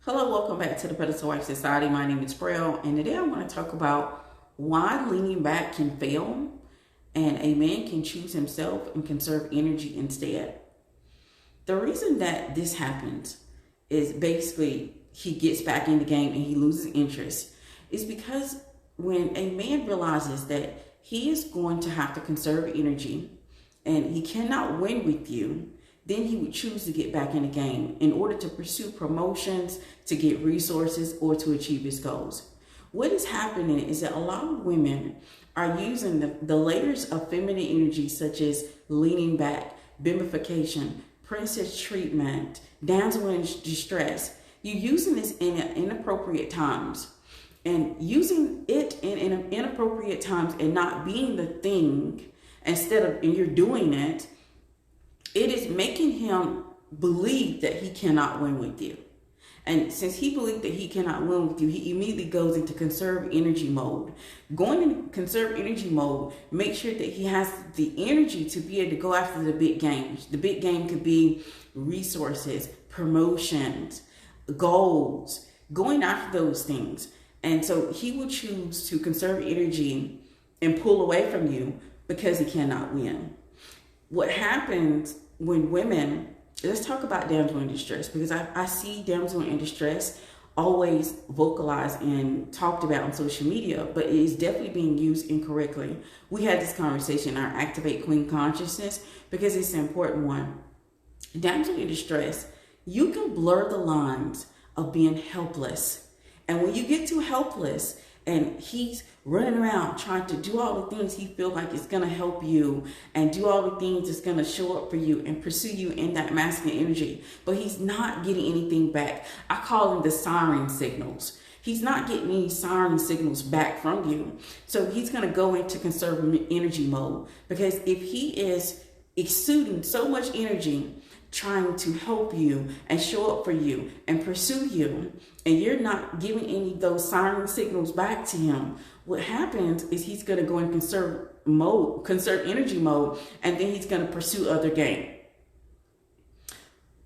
Hello, welcome back to the Pedestal Wife Society. My name is Braille, and today I want to talk about why leaning back can fail and a man can choose himself and conserve energy instead. The reason that this happens is basically he gets back in the game and he loses interest is because when a man realizes that he is going to have to conserve energy and he cannot win with you, then he would choose to get back in the game in order to pursue promotions, to get resources, or to achieve his goals. What is happening is that a lot of women are using the layers of feminine energy, such as leaning back, bimbification, princess treatment, damsel in distress. You're using this in inappropriate times. And using it in inappropriate times and not being the thing, and you're doing it, it is making him believe that he cannot win with you. And since he believed that he cannot win with you, he immediately goes into conserve energy mode. Going into conserve energy mode, make sure that he has the energy to be able to go after the big games. The big game could be resources, promotions, goals, going after those things. And so he will choose to conserve energy and pull away from you because he cannot win. What happens when women, let's talk about damsel in distress, because I see damsel in distress always vocalized and talked about on social media, but it is definitely being used incorrectly. We had this conversation in our Activate Queen Consciousness because it's an important one. Damsel in distress, you can blur the lines of being helpless. And when you get too helpless and he's running around trying to do all the things he feels like is going to help you and do all the things that's going to show up for you and pursue you in that masculine energy, but he's not getting anything back. I call them the siren signals. He's not getting any siren signals back from you. So he's going to go into conservative energy mode, because if he is exuding so much energy trying to help you and show up for you and pursue you, and you're not giving any of those siren signals back to him, what happens is he's going to go in conserve energy mode, and then he's going to pursue other game.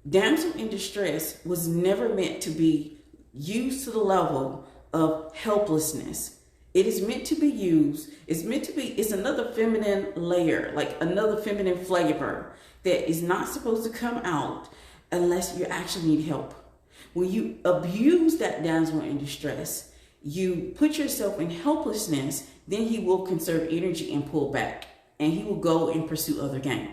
Damsel in distress was never meant to be used to the level of helplessness. It is meant to be used, it's another feminine layer, like another feminine flavor that is not supposed to come out unless you actually need help. When you abuse that damsel in distress, you put yourself in helplessness, then he will conserve energy and pull back, and he will go and pursue other game.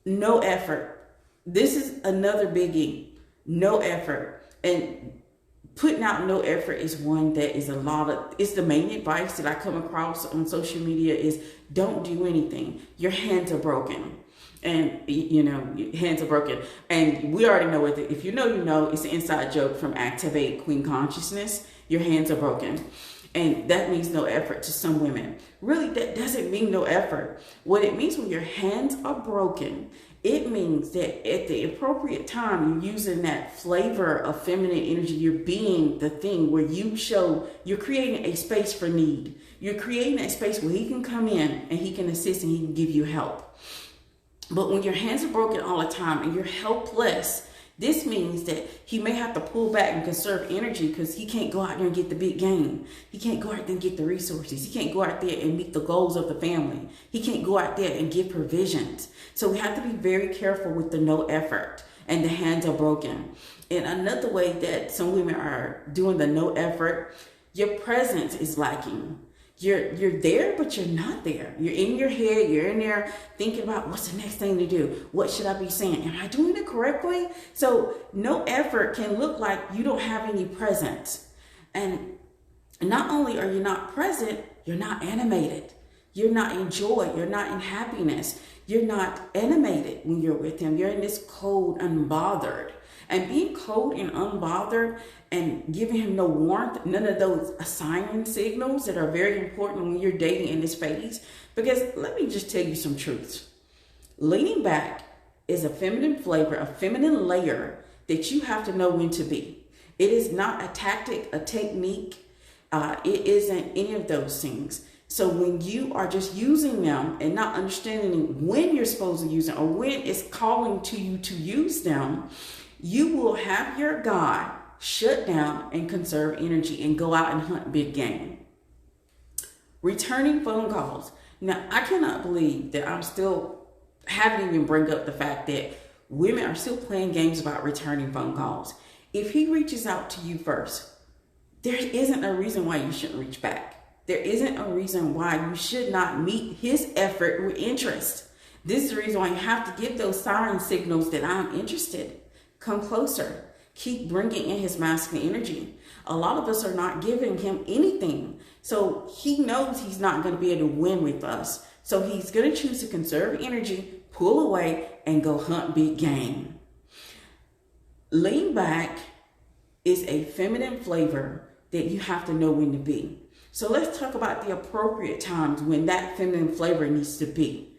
No effort. This is another biggie. No effort. And putting out no effort is one that is it's the main advice that I come across on social media is don't do anything. Your hands are broken. And, hands are broken. And we already know it. If you know, it's an inside joke from Activate Queen Consciousness. Your hands are broken. And that means no effort to some women. Really, that doesn't mean no effort. What it means when your hands are broken, it means that at the appropriate time, you're using that flavor of feminine energy. You're being the thing where you're creating a space for need. You're creating a space where he can come in and he can assist and he can give you help. But when your hands are broken all the time and you're helpless, this means that he may have to pull back and conserve energy because he can't go out there and get the big game. He can't go out there and get the resources. He can't go out there and meet the goals of the family. He can't go out there and give provisions. So we have to be very careful with the no effort and the hands are broken. And another way that some women are doing the no effort, your presence is lacking. You're there, but you're not there. You're in your head. You're in there thinking about what's the next thing to do. What should I be saying? Am I doing it correctly? So no effort can look like you don't have any presence. And not only are you not present, you're not animated. You're not in joy. You're not in happiness. You're not animated when you're with him. You're in this cold, unbothered. And being cold and unbothered and giving him no warmth, none of those siren signals that are very important when you're dating in this phase. Because let me just tell you some truths. Leaning back is a feminine flavor, a feminine layer that you have to know when to be. It is not a tactic, a technique. It isn't any of those things. So when you are just using them and not understanding when you're supposed to use them or when it's calling to you to use them, You will have your guy shut down and conserve energy and go out and hunt big game. Returning phone calls. Now, I cannot believe that haven't even bring up the fact that women are still playing games about returning phone calls. If he reaches out to you first, there isn't a reason why you shouldn't reach back. There isn't a reason why you should not meet his effort with interest. This is the reason why you have to give those siren signals that I'm interested. Come closer. Keep bringing in his masculine energy. A lot of us are not giving him anything. So he knows he's not going to be able to win with us. So he's going to choose to conserve energy, pull away, and go hunt big game. Lean back is a feminine flavor that you have to know when to be. So let's talk about the appropriate times when that feminine flavor needs to be.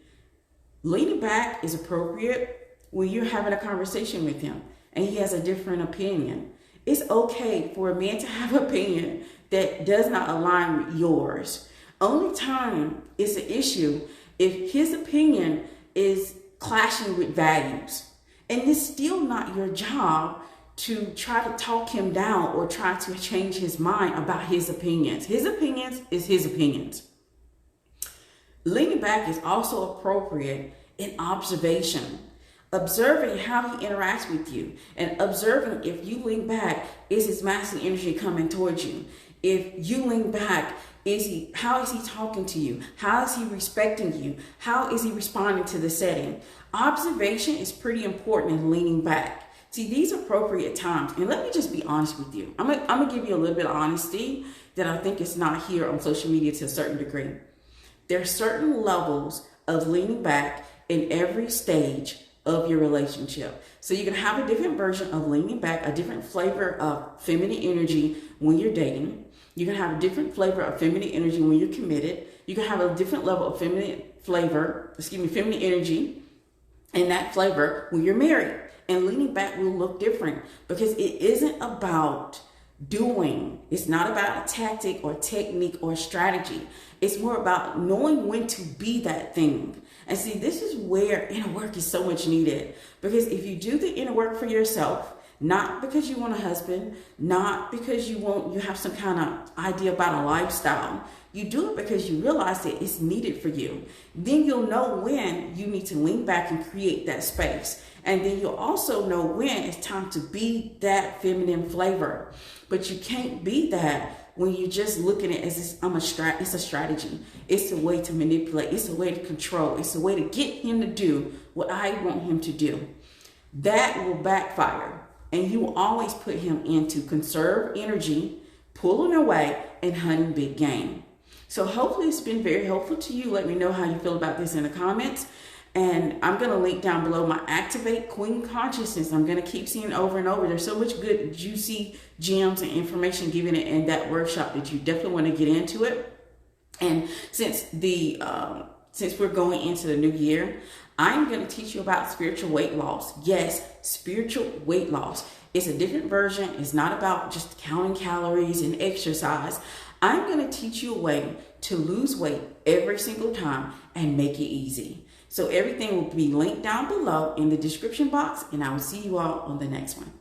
Leaning back is appropriate when you're having a conversation with him and he has a different opinion. It's okay for a man to have an opinion that does not align with yours. Only time it's an issue if his opinion is clashing with values. And it's still not your job to try to talk him down or try to change his mind about his opinions. His opinions is his opinions. Leaning back is also appropriate in observation. Observing how he interacts with you and observing if you lean back, is his masculine energy coming towards you? If you lean back, how is he talking to you? How is he respecting you? How is he responding to the setting? Observation is pretty important in leaning back. See, these appropriate times, and let me just be honest with you. I'm gonna give you a little bit of honesty that I think is not here on social media to a certain degree. There are certain levels of leaning back in every stage of your relationship. So you can have a different version of leaning back, a different flavor of feminine energy when you're dating. You can have a different flavor of feminine energy when you're committed. You can have a different level of feminine energy and that flavor when you're married. And leaning back will look different because it isn't about doing. It's not about a tactic or technique or strategy. It's more about knowing when to be that thing. And see, this is where inner work is so much needed. Because if you do the inner work for yourself, not because you want a husband, not because you have some kind of idea about a lifestyle, you do it because you realize that it's needed for you. Then you'll know when you need to lean back and create that space. And then you'll also know when it's time to be that feminine flavor. But you can't be that when you're just looking at it as it's a strategy. It's a way to manipulate. It's a way to control. It's a way to get him to do what I want him to do. That will backfire. And you will always put him into conserve energy, pulling away, and hunting big game. So hopefully it's been very helpful to you. Let me know how you feel about this in the comments. And I'm going to link down below my Activate Queen Consciousness. I'm going to keep seeing it over and over. There's so much good, juicy gems and information given in that workshop that you definitely want to get into it. And since we're going into the new year, I'm going to teach you about spiritual weight loss. Yes, spiritual weight loss. It's a different version. It's not about just counting calories and exercise. I'm going to teach you a way to lose weight every single time and make it easy. So everything will be linked down below in the description box, and I will see you all on the next one.